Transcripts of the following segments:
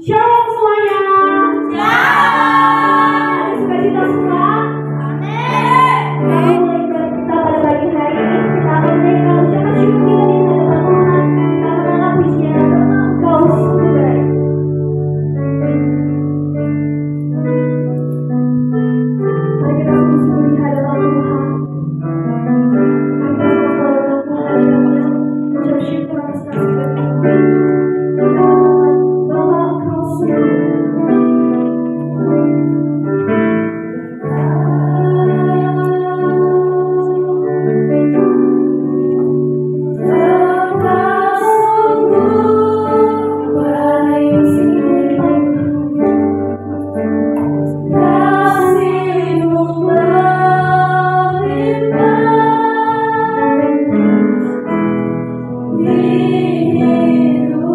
Shalom semuanya. Ada sukacita semua. Amin. Mulai ibadah kita pada pagi hari ini, kita akan menaikkan ucapan syukur kita di hadapan Tuhan. Kita akan mengangkat pujian karena Engkau sungguh baik. Mari kita sungguh di hadapan Tuhan. Mari kita selalu Tuhan yang mengucap syukur atas kasih karunia. Bahwa Engkau sungguh Hidup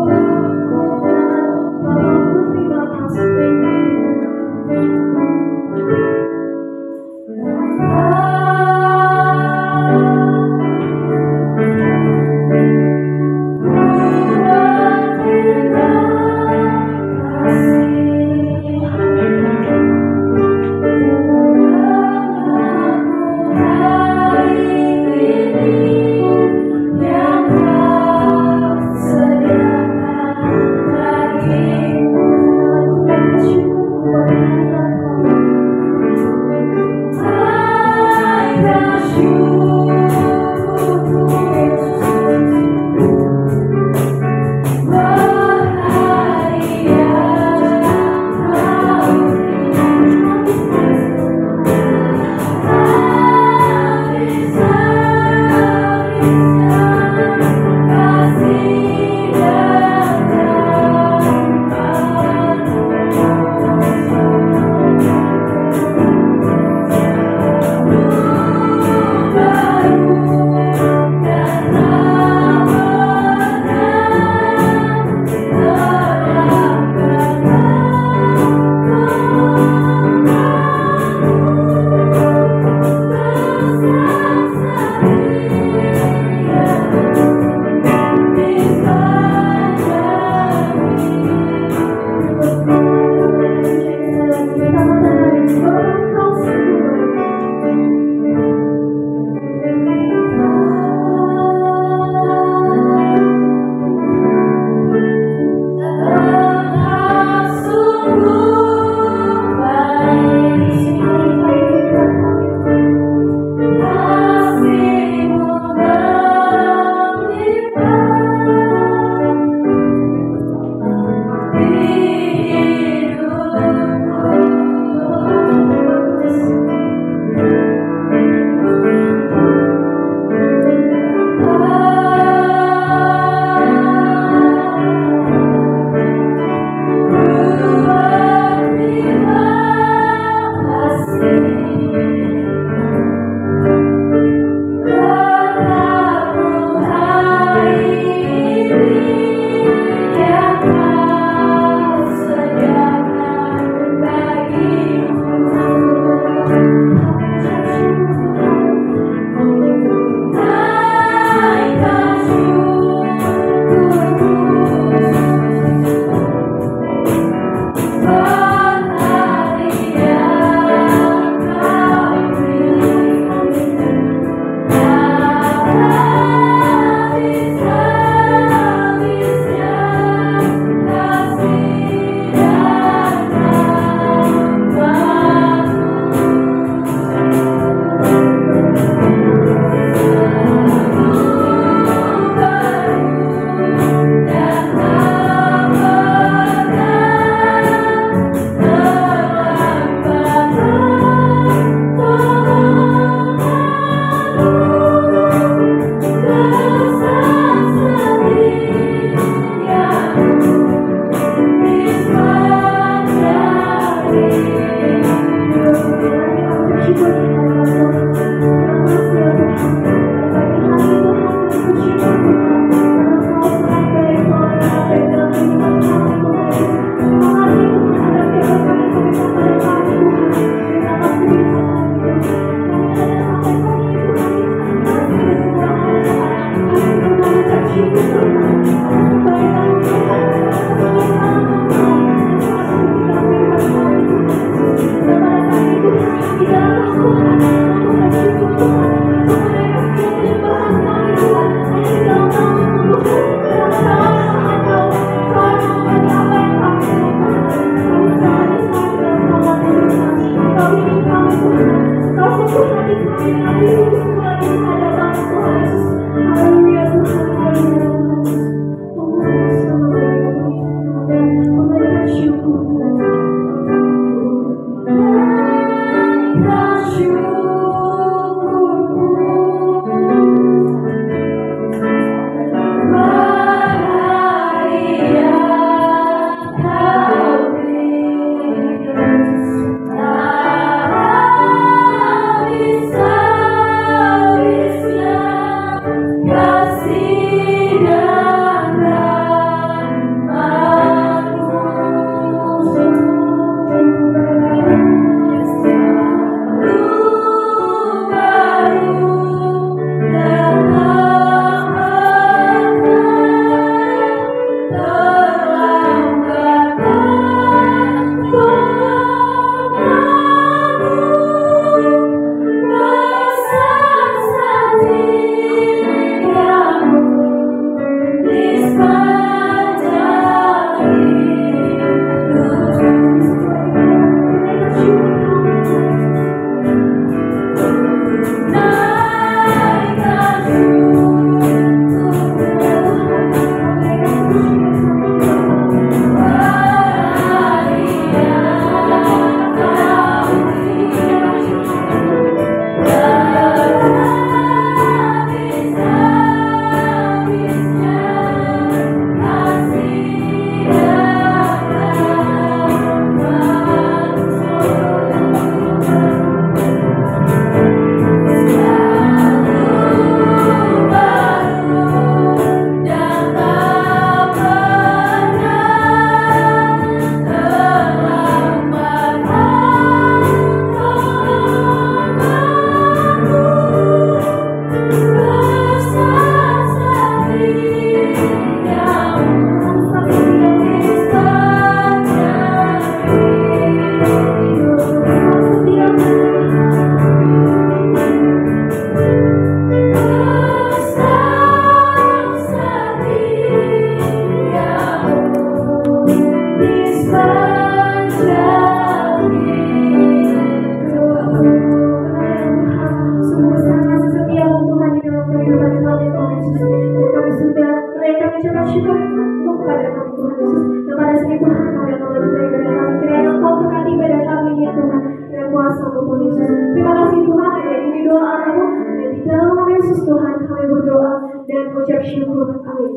mengucapkan syukur untuk kepada kami Tuhan Yesus. Dan pada saat itu Tuhan kami akan melanjutkan ibadah kami. Kiranya Engkau berkati ibadah kami ini Tuhan dengan kuasa Tuhan Yesus. Terima kasih Tuhan, ini doa kami. Dan di dalam nama Yesus Tuhan kami berdoa dan mengucap syukur. Amin.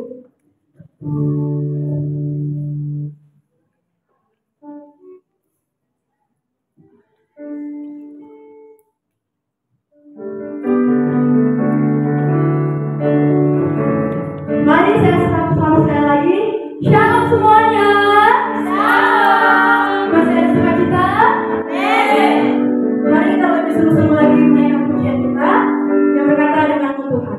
Mari saya selalu sekali lagi. Shalom semuanya. Shalom. Masih ada sukacita? Amin. Mari kita lebih seru-seru lagi menaikkan pujian kita yang berkata dengan Tuhan.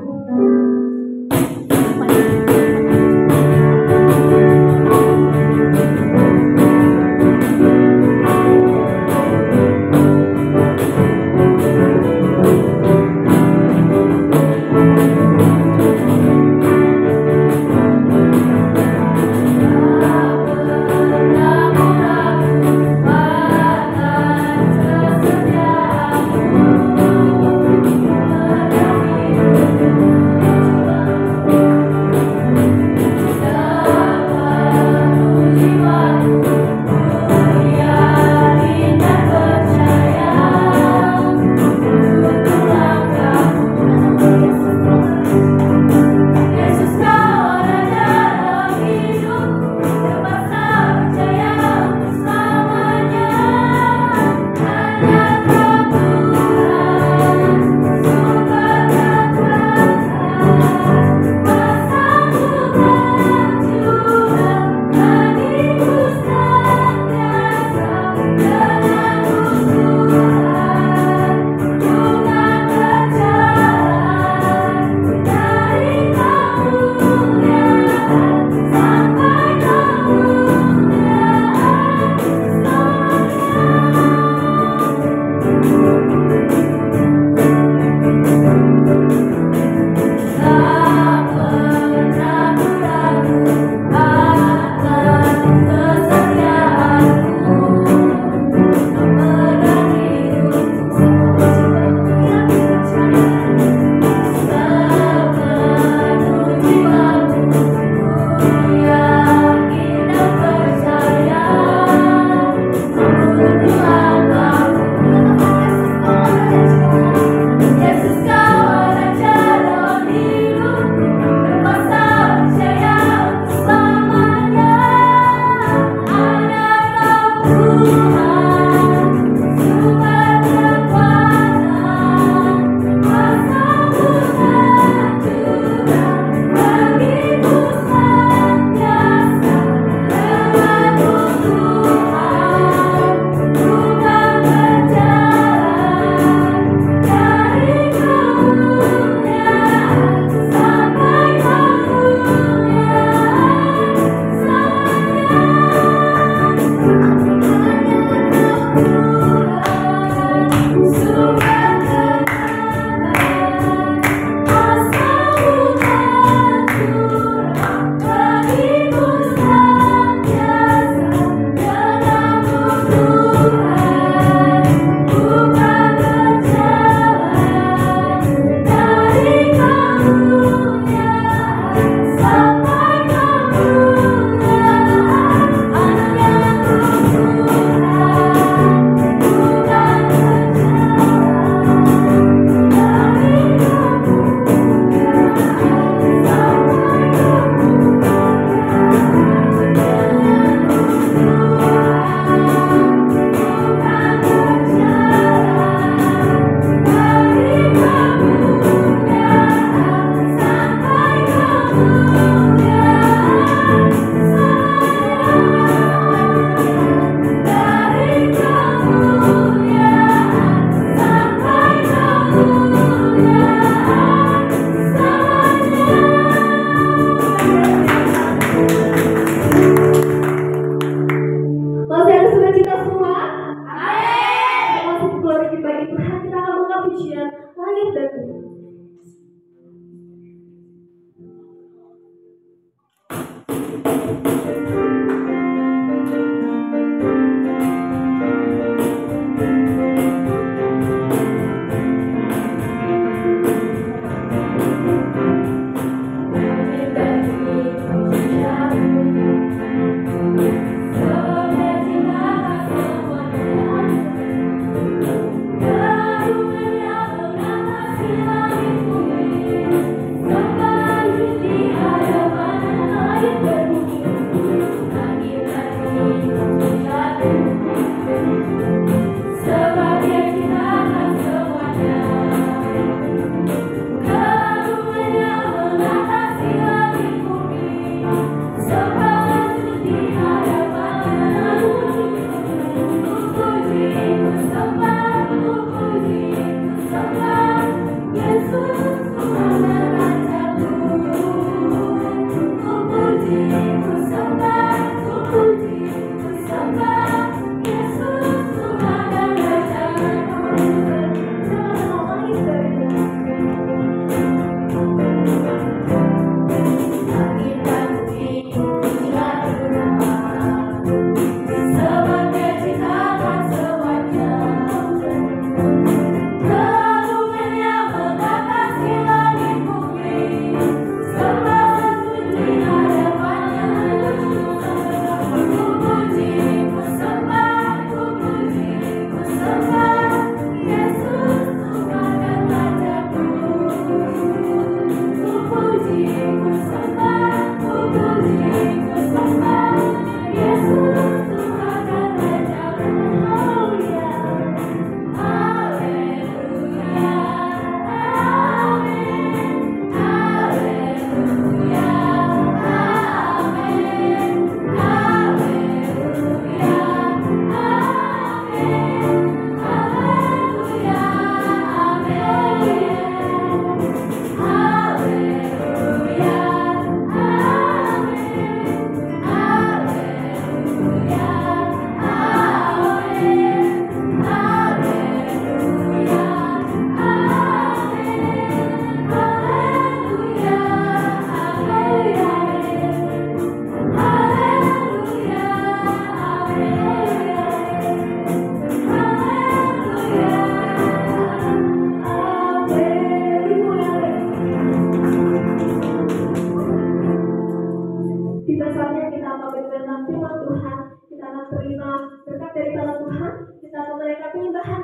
Tiba saatnya kita akan mendengarkan firman Tuhan, kita akan terima berkat daripada Tuhan, kita akan menaikkan penyembahan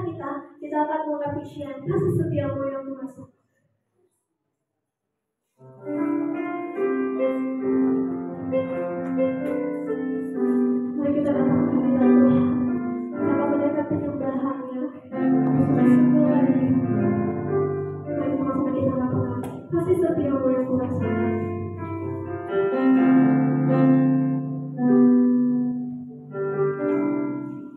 kita akan mengangkat pujian kasih setiamu yang kuasa. Mari kita datang ke hadirat Tuhan, kita akan menaikkan penyembahannya. Mari sama-sama kita katakan kasih setiamu yang kuasa.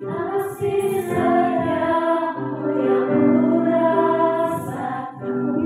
Kasih setiamu yang ku rasakan.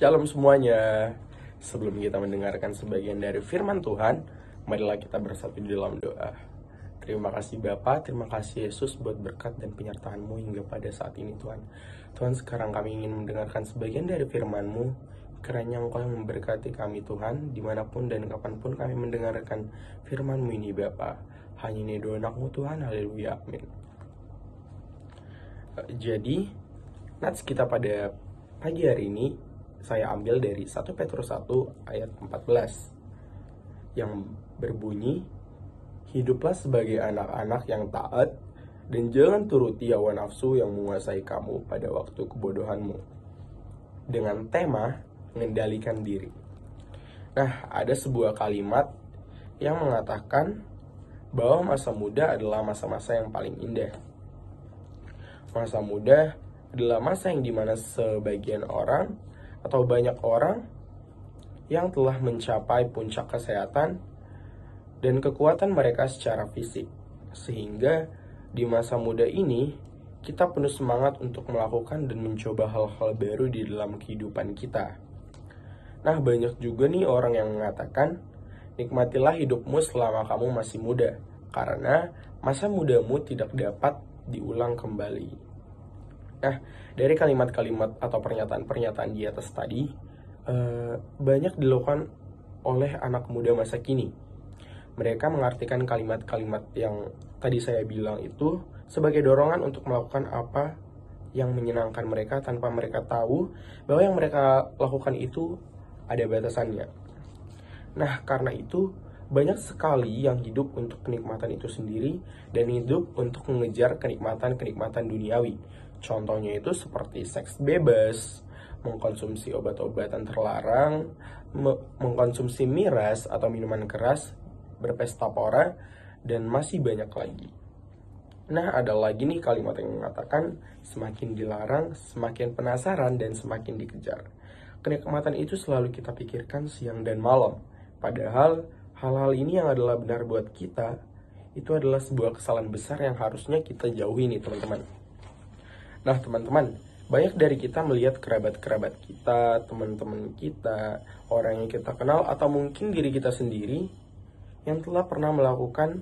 Shalom semuanya. Sebelum kita mendengarkan sebagian dari firman Tuhan, marilah kita bersatu di dalam doa. Terima kasih Bapa, terima kasih Yesus buat berkat dan penyertaan-Mu hingga pada saat ini Tuhan. Tuhan, sekarang kami ingin mendengarkan sebagian dari firman-Mu. Kiranya Engkau yang memberkati kami Tuhan, dimanapun dan kapanpun kami mendengarkan firman-Mu ini Bapa. Hanya ini doa anak-Mu Tuhan, haleluya, amin. Jadi, nats kita pada pagi hari ini saya ambil dari 1 Petrus 1 ayat 14 yang berbunyi, hiduplah sebagai anak-anak yang taat dan jangan turuti hawa nafsu yang menguasai kamu pada waktu kebodohanmu, dengan tema mengendalikan diri. Nah, ada sebuah kalimat yang mengatakan bahwa masa muda adalah masa-masa yang paling indah. Masa muda adalah masa yang dimana sebagian orang atau banyak orang yang telah mencapai puncak kesehatan dan kekuatan mereka secara fisik. Sehingga di masa muda ini kita penuh semangat untuk melakukan dan mencoba hal-hal baru di dalam kehidupan kita. Nah, banyak juga nih orang yang mengatakan, nikmatilah hidupmu selama kamu masih muda, karena masa mudamu tidak dapat diulang kembali. Nah, dari kalimat-kalimat atau pernyataan-pernyataan di atas tadi, banyak dilakukan oleh anak muda masa kini. Mereka mengartikan kalimat-kalimat yang tadi saya bilang itu sebagai dorongan untuk melakukan apa yang menyenangkan mereka tanpa mereka tahu bahwa yang mereka lakukan itu ada batasannya. Nah, karena itu banyak sekali yang hidup untuk kenikmatan itu sendiri dan hidup untuk mengejar kenikmatan-kenikmatan duniawi. Contohnya itu seperti seks bebas, mengkonsumsi obat-obatan terlarang, mengkonsumsi miras atau minuman keras, berpesta pora, dan masih banyak lagi. Nah, ada lagi nih kalimat yang mengatakan, semakin dilarang, semakin penasaran, dan semakin dikejar. Kenikmatan itu selalu kita pikirkan siang dan malam. Padahal, hal-hal ini yang adalah benar buat kita, itu adalah sebuah kesalahan besar yang harusnya kita jauhi nih teman-teman. Nah teman-teman, banyak dari kita melihat kerabat-kerabat kita, teman-teman kita, orang yang kita kenal, atau mungkin diri kita sendiri yang telah pernah melakukan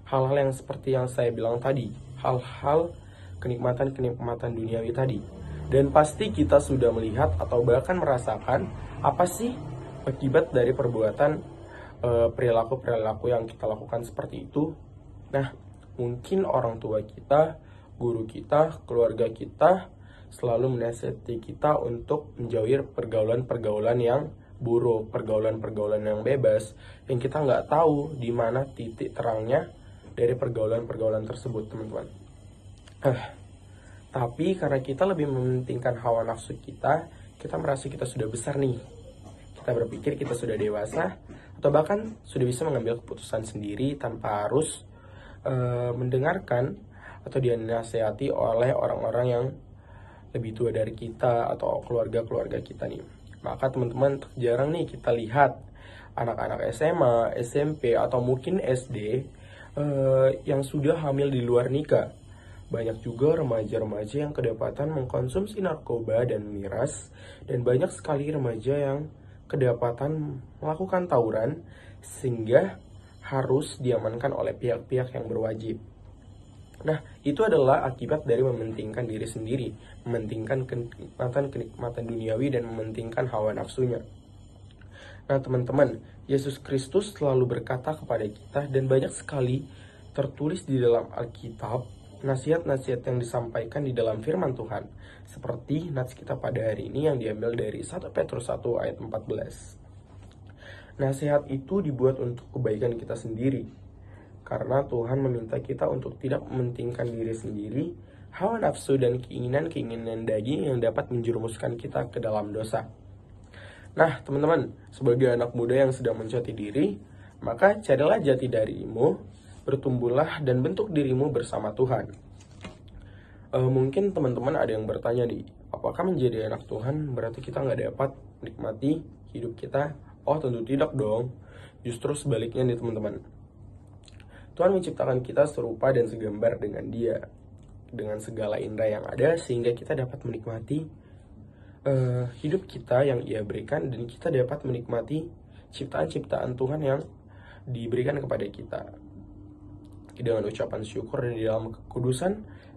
hal-hal yang seperti yang saya bilang tadi, hal-hal kenikmatan-kenikmatan duniawi tadi. Dan pasti kita sudah melihat atau bahkan merasakan apa sih akibat dari perbuatan perilaku-perilaku yang kita lakukan seperti itu. Nah, mungkin orang tua kita, guru kita, keluarga kita selalu menasihati kita untuk menjauhi pergaulan-pergaulan yang buruk, pergaulan-pergaulan yang bebas, yang kita nggak tahu di mana titik terangnya dari pergaulan-pergaulan tersebut, teman-teman. Tapi karena kita lebih mementingkan hawa nafsu kita merasa kita sudah besar nih. Kita berpikir kita sudah dewasa, atau bahkan sudah bisa mengambil keputusan sendiri tanpa harus mendengarkan atau dinasehati oleh orang-orang yang lebih tua dari kita atau keluarga-keluarga kita nih. Maka teman-teman, jarang nih kita lihat anak-anak SMA, SMP, atau mungkin SD yang sudah hamil di luar nikah. Banyak juga remaja-remaja yang kedapatan mengkonsumsi narkoba dan miras, dan banyak sekali remaja yang kedapatan melakukan tawuran sehingga harus diamankan oleh pihak-pihak yang berwajib. Nah, itu adalah akibat dari mementingkan diri sendiri, mementingkan kenikmatan duniawi dan mementingkan hawa nafsunya. Nah, teman-teman, Yesus Kristus selalu berkata kepada kita dan banyak sekali tertulis di dalam Alkitab nasihat-nasihat yang disampaikan di dalam firman Tuhan. Seperti nats kita pada hari ini yang diambil dari 1 Petrus 1 ayat 14. Nasihat itu dibuat untuk kebaikan kita sendiri. Karena Tuhan meminta kita untuk tidak mementingkan diri sendiri, hawa nafsu dan keinginan-keinginan daging yang dapat menjerumuskan kita ke dalam dosa. Nah, teman-teman, sebagai anak muda yang sedang mencati diri, maka carilah jati dirimu, bertumbuhlah dan bentuk dirimu bersama Tuhan. Mungkin teman-teman ada yang bertanya nih, apakah menjadi anak Tuhan berarti kita nggak dapat menikmati hidup kita? Oh, tentu tidak dong. Justru sebaliknya nih teman-teman. Tuhan menciptakan kita serupa dan segambar dengan Dia, dengan segala indera yang ada, sehingga kita dapat menikmati hidup kita yang Ia berikan, dan kita dapat menikmati ciptaan-ciptaan Tuhan yang diberikan kepada kita. Dengan ucapan syukur dan di dalam kekudusan,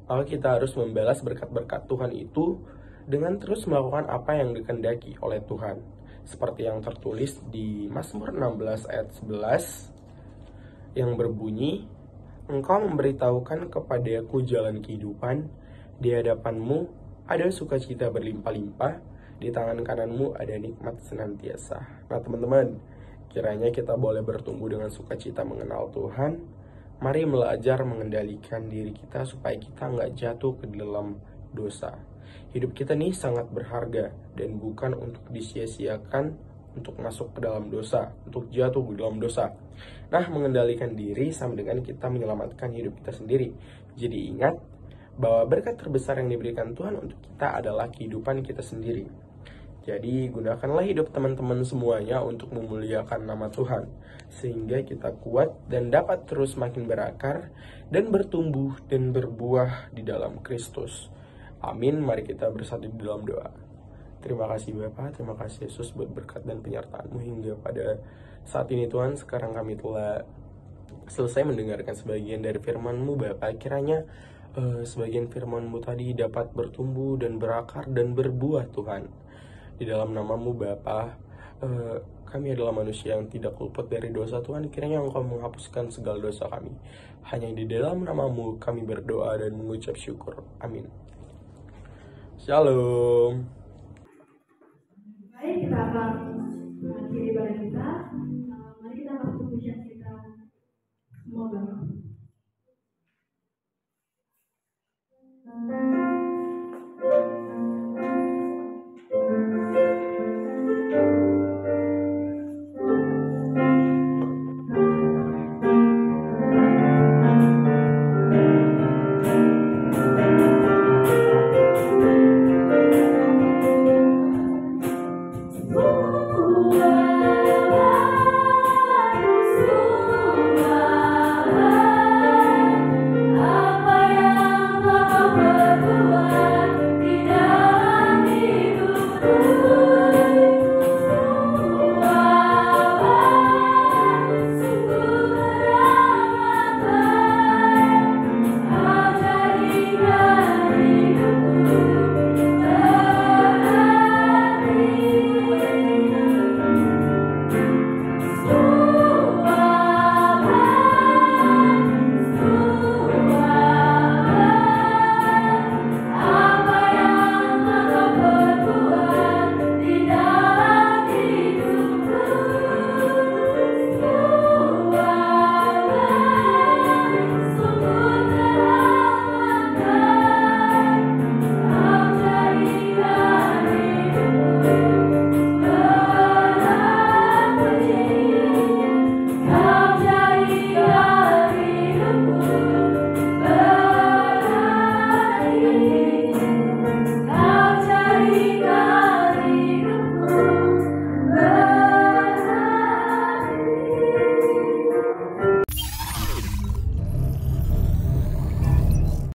maka kita harus membalas berkat-berkat Tuhan itu dengan terus melakukan apa yang dikehendaki oleh Tuhan. Seperti yang tertulis di Mazmur 16 ayat 11 yang berbunyi, "Engkau memberitahukan kepadaku jalan kehidupan, di hadapanmu ada sukacita berlimpah-limpah, di tangan kananmu ada nikmat senantiasa." Nah teman-teman, kiranya kita boleh bertumbuh dengan sukacita mengenal Tuhan. Mari belajar mengendalikan diri kita supaya kita nggak jatuh ke dalam dosa. Hidup kita nih sangat berharga dan bukan untuk disia-siakan untuk masuk ke dalam dosa, untuk jatuh ke dalam dosa. Nah, mengendalikan diri sama dengan kita menyelamatkan hidup kita sendiri. Jadi ingat bahwa berkat terbesar yang diberikan Tuhan untuk kita adalah kehidupan kita sendiri. Jadi gunakanlah hidup teman-teman semuanya untuk memuliakan nama Tuhan, sehingga kita kuat dan dapat terus makin berakar dan bertumbuh dan berbuah di dalam Kristus. Amin. Mari kita bersatu di dalam doa. Terima kasih Bapa, terima kasih Yesus buat berkat dan penyertaan-Mu hingga pada saat ini Tuhan. Sekarang kami telah selesai mendengarkan sebagian dari firman-Mu Bapa. Kiranya sebagian firman-Mu tadi dapat bertumbuh dan berakar dan berbuah Tuhan. Di dalam nama-Mu Bapa, kami adalah manusia yang tidak luput dari dosa Tuhan. Kiranya Engkau menghapuskan segala dosa kami. Hanya di dalam nama-Mu kami berdoa dan mengucap syukur. Amin. Shalom.